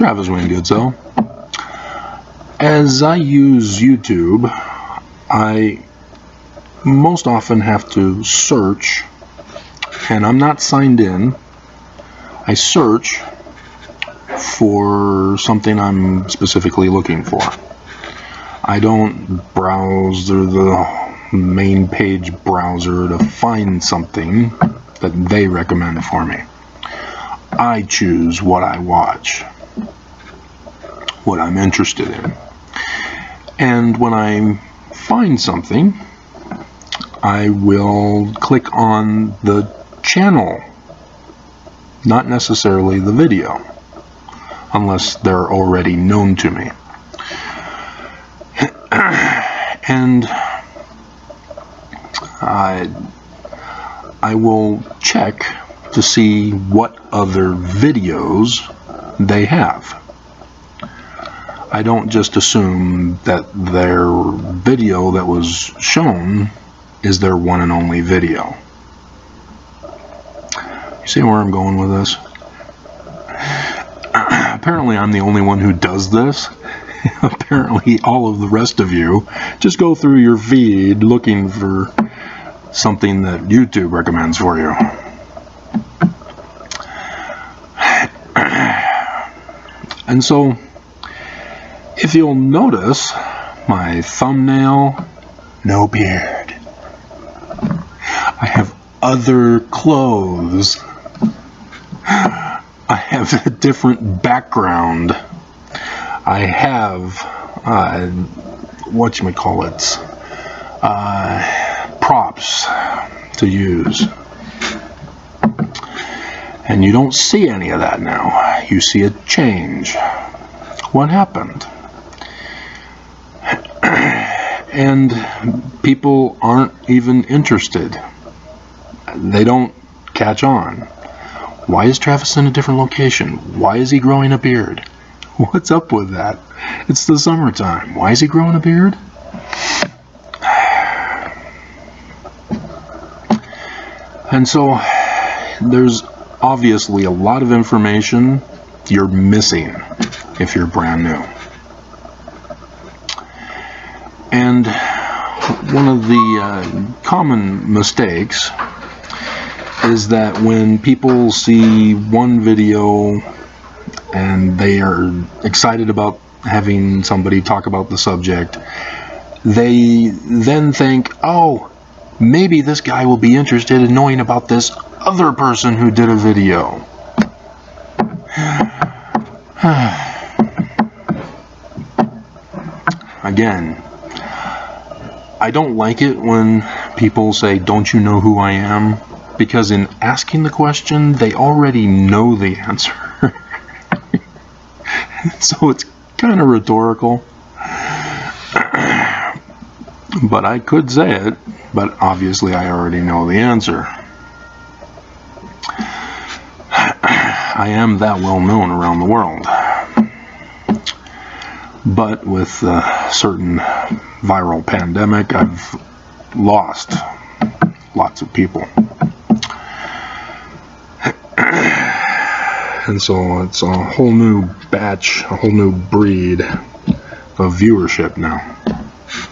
Travis Wingoodso. As I use YouTube, I most often have to search, and I'm not signed in. I search for something I'm specifically looking for. I don't browse through the main page browser to find something that they recommend for me. I choose what I watch, what I'm interested in. And when I find something, I will click on the channel, not necessarily the video, unless they're already known to me. And I will check to see what other videos they have. I don't just assume that their video that was shown is their one and only video. You see where I'm going with this? Apparently I'm the only one who does this. Apparently all of the rest of you just go through your feed looking for something that YouTube recommends for you. And so, if you'll notice, my thumbnail, no beard. I have other clothes. I have a different background. I have, props to use. And you don't see any of that now. You see a change. What happened? And people aren't even interested. They don't catch on. Why is Travis in a different location? Why is he growing a beard? What's up with that? It's the summertime. Why is he growing a beard? And so there's obviously a lot of information you're missing if you're brand new. And one of the common mistakes is that when people see one video and they are excited about having somebody talk about the subject, they then think, oh, maybe this guy will be interested in knowing about this other person who did a video. Again, I don't like it when people say, don't you know who I am? Because in asking the question, they already know the answer. So it's kind of rhetorical. But I could say it, but obviously I already know the answer. I am that well known around the world. But with a certain viral pandemic, I've lost lots of people. And so it's a whole new batch, a whole new breed of viewership now.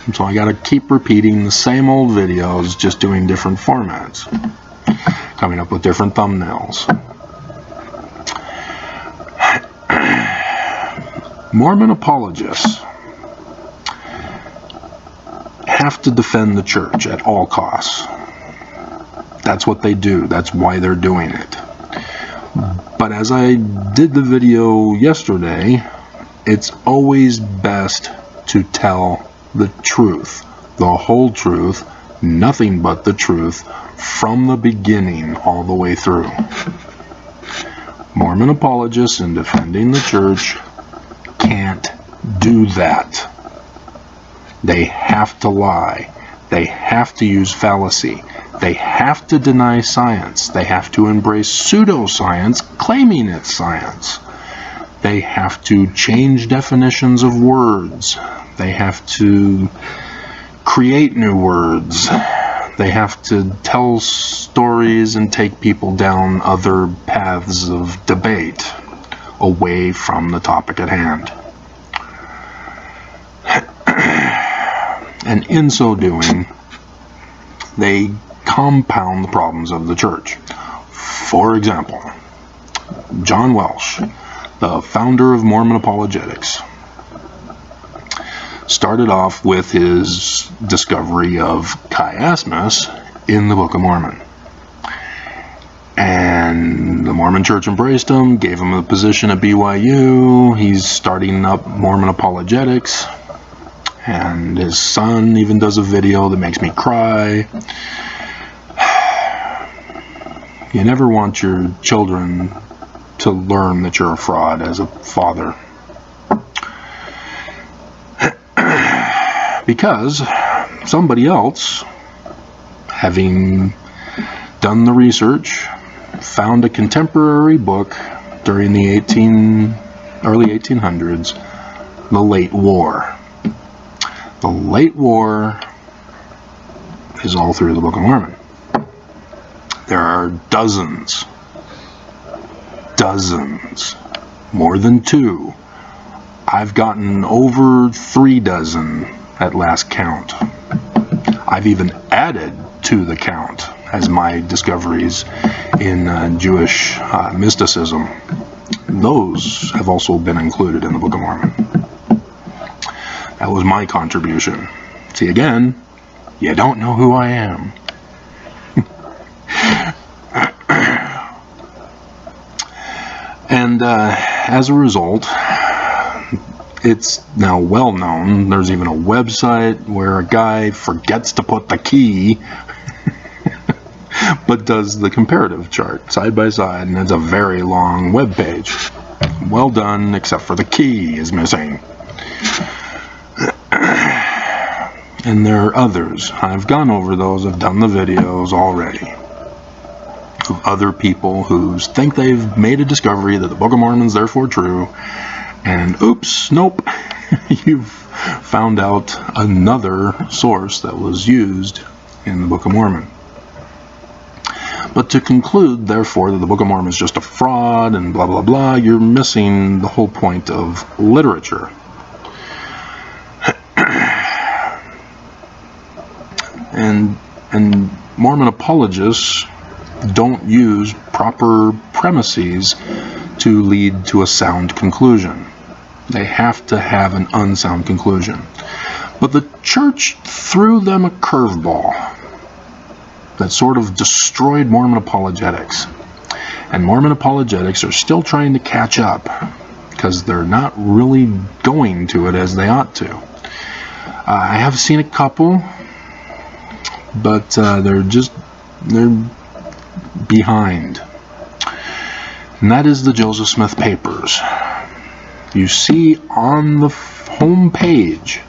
And so I gotta keep repeating the same old videos, just doing different formats, coming up with different thumbnails. Mormon apologists have to defend the church at all costs. That's what they do. That's why they're doing it. But as I did the video yesterday, it's always best to tell the truth, the whole truth, nothing but the truth, from the beginning all the way through. Mormon apologists in defending the church can't do that. They have to lie. They have to use fallacy. They have to deny science. They have to embrace pseudoscience, claiming it's science. They have to change definitions of words. They have to create new words. They have to tell stories and take people down other paths of debate away from the topic at hand. And in so doing, they compound the problems of the church. For example, John Welsh, the founder of Mormon Apologetics, started off with his discovery of chiasmus in the Book of Mormon. And the Mormon Church embraced him, gave him a position at BYU. He's starting up Mormon Apologetics. And his son even does a video that makes me cry. You never want your children to learn that you're a fraud as a father. Because somebody else, having done the research, found a contemporary book during the early 1800s, The Late War. The Late War is all through the Book of Mormon. There are dozens, more than 2. I've gotten over 3 dozen at last count. I've even added to the count as my discoveries in Jewish mysticism. Those have also been included in the Book of Mormon. That was my contribution. See, again, you don't know who I am. And as a result, it's now well known. There's even a website where a guy forgets to put the key, but does the comparative chart side by side, and it's a very long web page. Well done, except for the key is missing. And there are others. I've gone over those. I've done the videos already of other people who think they've made a discovery that the Book of Mormon is therefore true, and oops, nope, you've found out another source that was used in the Book of Mormon. But to conclude, therefore, that the Book of Mormon is just a fraud and blah, blah, blah, you're missing the whole point of literature. And Mormon apologists don't use proper premises to lead to a sound conclusion. They have to have an unsound conclusion. But the church threw them a curveball that sort of destroyed Mormon apologetics. And Mormon apologetics are still trying to catch up because they're not really going to it as they ought to. I have seen a couple, but they're behind. And that is the Joseph Smith Papers. You see on the home page,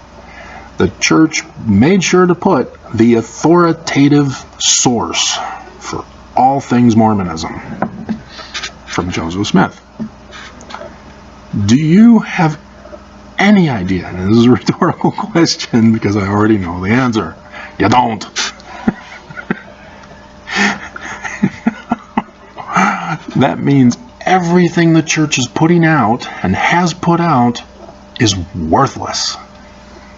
the church made sure to put the authoritative source for all things Mormonism from Joseph Smith. Do you have any idea? And this is a rhetorical question because I already know the answer. You don't. That means everything the church is putting out and has put out is worthless.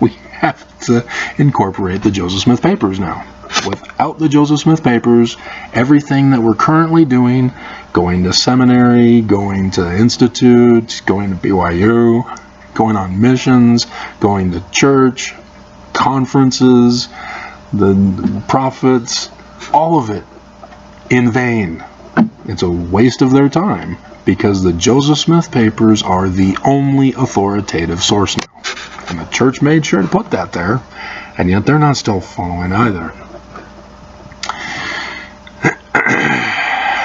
We have to incorporate the Joseph Smith Papers now. Without the Joseph Smith Papers, everything that we're currently doing, going to seminary, going to institute, going to BYU, going on missions, going to church, conferences, the prophets, all of it in vain. It's a waste of their time because the Joseph Smith Papers are the only authoritative source now. And the church made sure to put that there, and yet they're not still following either.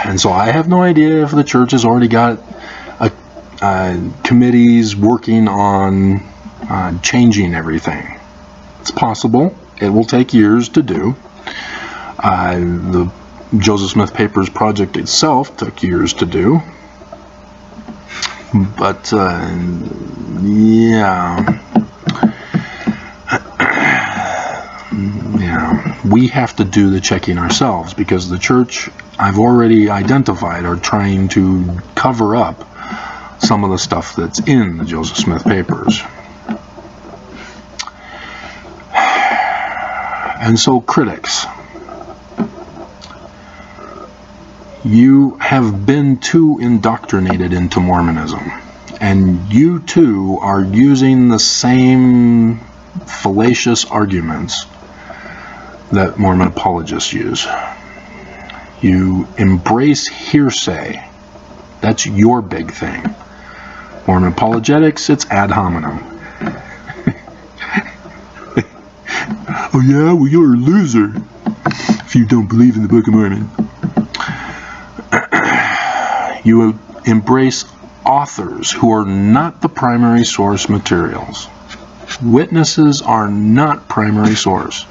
And so I have no idea if the church has already got committees working on changing everything. It's possible. It will take years to do. The Joseph Smith Papers project itself took years to do. But, we have to do the checking ourselves because the church, I've already identified, are trying to cover up some of the stuff that's in the Joseph Smith papers. And so, critics, you have been too indoctrinated into Mormonism, and you too are using the same fallacious arguments that Mormon apologists use. You embrace hearsay. That's your big thing. Mormon apologetics, it's ad hominem. Oh yeah, well you're a loser if you don't believe in the Book of Mormon. You embrace authors who are not the primary source materials. Witnesses are not primary source.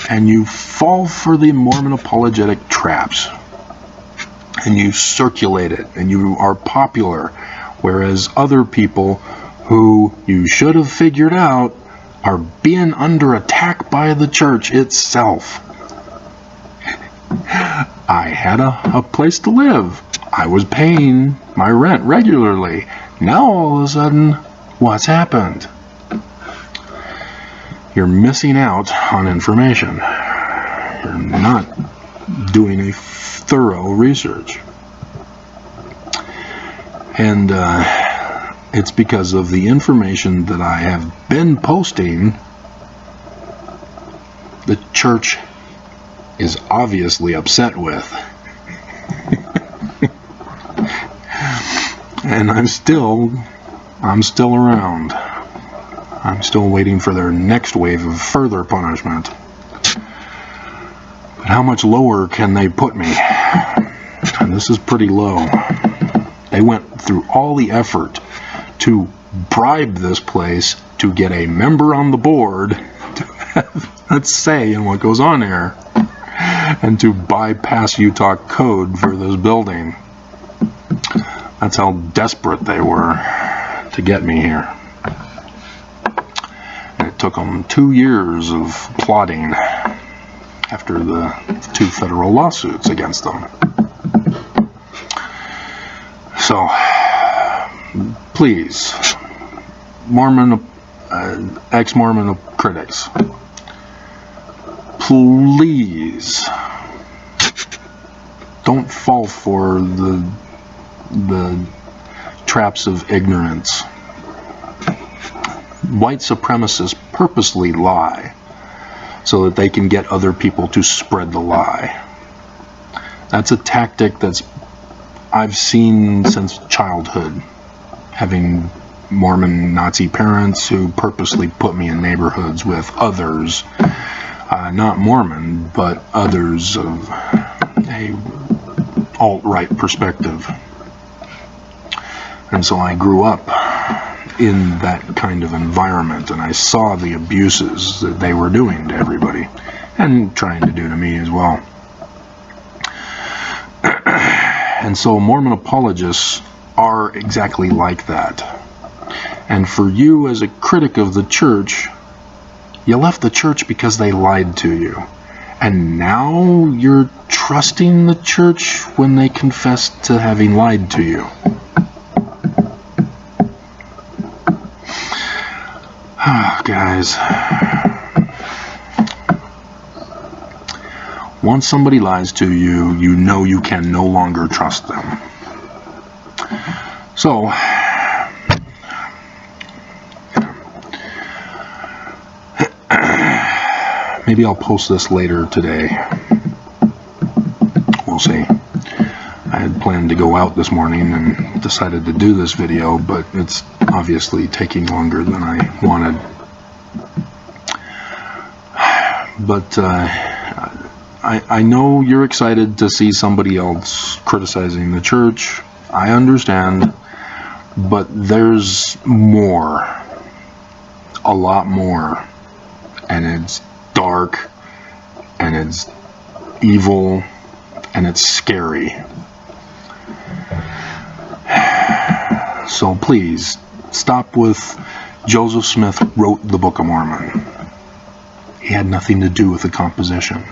And you fall for the Mormon apologetic traps. And you circulate it. And you are popular. Whereas other people who you should have figured out are being under attack by the church itself. I had a place to live. I was paying my rent regularly. Now all of a sudden, what's happened? You're missing out on information. You're not doing a thorough research. And it's because of the information that I have been posting, the church is obviously upset with. And I'm still around. I'm still waiting for their next wave of further punishment. But how much lower can they put me? And this is pretty low. They went through all the effort to bribe this place to get a member on the board to have a say in what goes on here, and to bypass Utah code for this building. That's how desperate they were to get me here. And it took them 2 years of plotting after the 2 federal lawsuits against them. So, please, Mormon, ex-Mormon critics, please don't fall for the traps of ignorance. White supremacists purposely lie so that they can get other people to spread the lie. That's a tactic that's I've seen since childhood, having Mormon Nazi parents who purposely put me in neighborhoods with others, not Mormon, but others of a alt-right perspective. And so I grew up in that kind of environment, and I saw the abuses that they were doing to everybody, and trying to do to me as well. And so Mormon apologists are exactly like that. And for you as a critic of the church, you left the church because they lied to you. And now you're trusting the church when they confess to having lied to you. Guys, once somebody lies to you, you know you can no longer trust them. So, maybe I'll post this later today. We'll see. I had planned to go out this morning and decided to do this video, but it's obviously taking longer than I wanted. But I know you're excited to see somebody else criticizing the church. I understand, but there's more, a lot more, and it's dark, and it's evil, and it's scary. So please, stop with Joseph Smith wrote the Book of Mormon. He had nothing to do with the composition.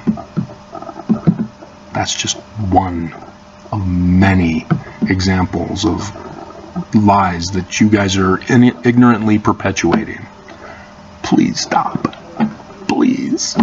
That's just one of many examples of lies that you guys are ignorantly perpetuating. Please stop. Please.